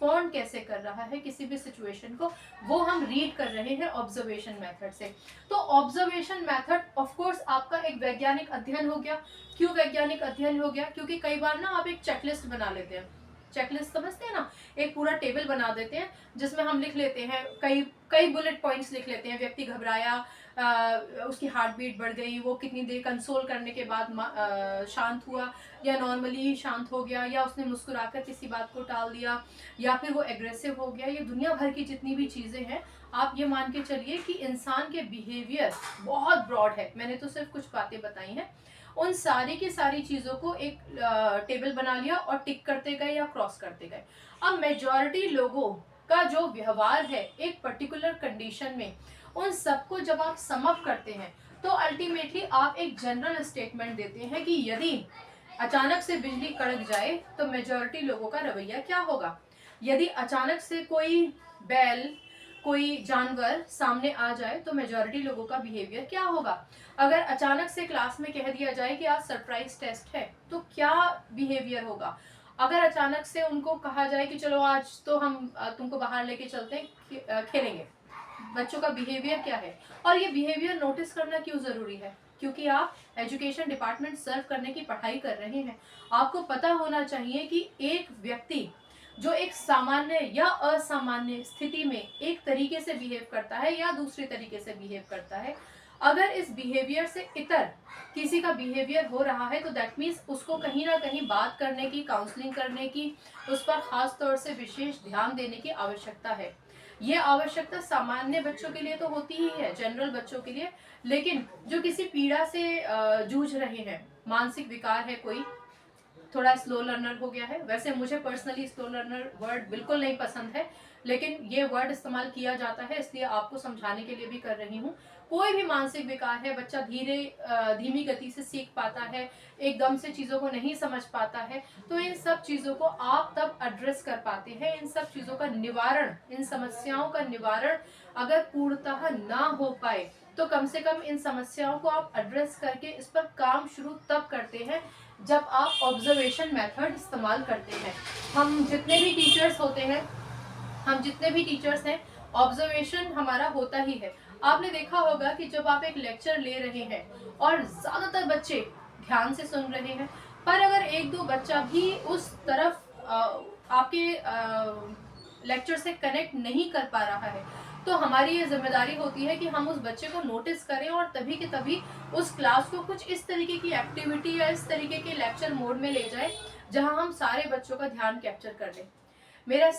Respond कैसे कर रहा है किसी भी सिचुएशन को, वो हम रीड कर रहे हैं ऑब्जर्वेशन मेथड से। तो ऑब्जर्वेशन मेथड ऑफ कोर्स आपका एक वैज्ञानिक अध्ययन हो गया। क्यों वैज्ञानिक अध्ययन हो गया? क्योंकि कई बार ना आप एक चेकलिस्ट बना लेते हैं, चेकलिस्ट समझते हैं ना, एक पूरा टेबल बना देते हैं जिसमें हम लिख लेते हैं, कई कई बुलेट पॉइंट्स लिख लेते हैं। व्यक्ति घबराया, उसकी हार्ट बीट बढ़ गई, वो कितनी देर कंसोल करने के बाद शांत हुआ, या नॉर्मली ही शांत हो गया, या उसने मुस्कुराकर किसी बात को टाल दिया, या फिर वो एग्रेसिव हो गया। ये दुनिया भर की जितनी भी चीज़ें हैं, आप ये मान के चलिए कि इंसान के बिहेवियर बहुत ब्रॉड है, मैंने तो सिर्फ कुछ बातें बताई हैं। उन सारी की सारी चीज़ों को एक टेबल बना लिया और टिक करते गए या क्रॉस करते गए। अब मेजॉरिटी लोगों का जो व्यवहार है एक पर्टिकुलर कंडीशन में, उन सबको जब आप सम अप करते हैं तो अल्टीमेटली आप एक जनरल स्टेटमेंट देते हैं कि यदि अचानक से बिजली कड़क जाए तो मेजॉरिटी लोगों का रवैया क्या होगा। यदि अचानक से कोई बैल, कोई जानवर सामने आ जाए तो मेजॉरिटी लोगों का बिहेवियर क्या होगा। अगर अचानक से क्लास में कह दिया जाए कि आज सरप्राइज टेस्ट है तो क्या बिहेवियर होगा। अगर अचानक से उनको कहा जाए कि चलो आज तो हम तुमको बाहर लेके चलते हैं, खेलेंगे, बच्चों का बिहेवियर क्या है। और ये बिहेवियर नोटिस करना क्यों ज़रूरी है? क्योंकि आप एजुकेशन डिपार्टमेंट सर्व करने की पढ़ाई कर रहे हैं। आपको पता होना चाहिए कि एक व्यक्ति जो एक सामान्य या असामान्य स्थिति में एक तरीके से बिहेव करता है या दूसरे तरीके से बिहेव करता है, अगर इस बिहेवियर से इतर किसी का बिहेवियर हो रहा है तो दैट मीन्स उसको कहीं ना कहीं बात करने की, काउंसलिंग करने की, उस पर खास तौर से विशेष ध्यान देने की आवश्यकता है। ये आवश्यकता सामान्य बच्चों के लिए तो होती ही है, जनरल बच्चों के लिए, लेकिन जो किसी पीड़ा से जूझ रहे हैं, मानसिक विकार है, कोई थोड़ा स्लो लर्नर हो गया है। वैसे मुझे पर्सनली स्लो लर्नर वर्ड बिल्कुल नहीं पसंद है, लेकिन ये वर्ड इस्तेमाल किया जाता है, इसलिए आपको समझाने के लिए भी कर रही हूँ। कोई भी मानसिक विकार है, बच्चा धीमी गति से सीख पाता है, एकदम से चीज़ों को नहीं समझ पाता है, तो इन सब चीज़ों को आप तब एड्रेस कर पाते हैं। इन सब चीज़ों का निवारण, इन समस्याओं का निवारण अगर पूर्णतः ना हो पाए तो कम से कम इन समस्याओं को आप एड्रेस करके इस पर काम शुरू तब करते हैं जब आप ऑब्जर्वेशन मेथड इस्तेमाल करते हैं। हम जितने भी टीचर्स हैं, ऑब्जर्वेशन हमारा होता ही है। आपने देखा होगा कि जब आप एक लेक्चर ले रहे हैं और ज़्यादातर बच्चे ध्यान से सुन रहे हैं, पर अगर एक दो बच्चा भी उस तरफ आपके लेक्चर से कनेक्ट नहीं कर पा रहा है, तो हमारी ये जिम्मेदारी होती है कि हम उस बच्चे को नोटिस करें और तभी के तभी उस क्लास को कुछ इस तरीके की एक्टिविटी या इस तरीके के लेक्चर मोड में ले जाए जहां हम सारे बच्चों का ध्यान कैप्चर कर लें। मेरा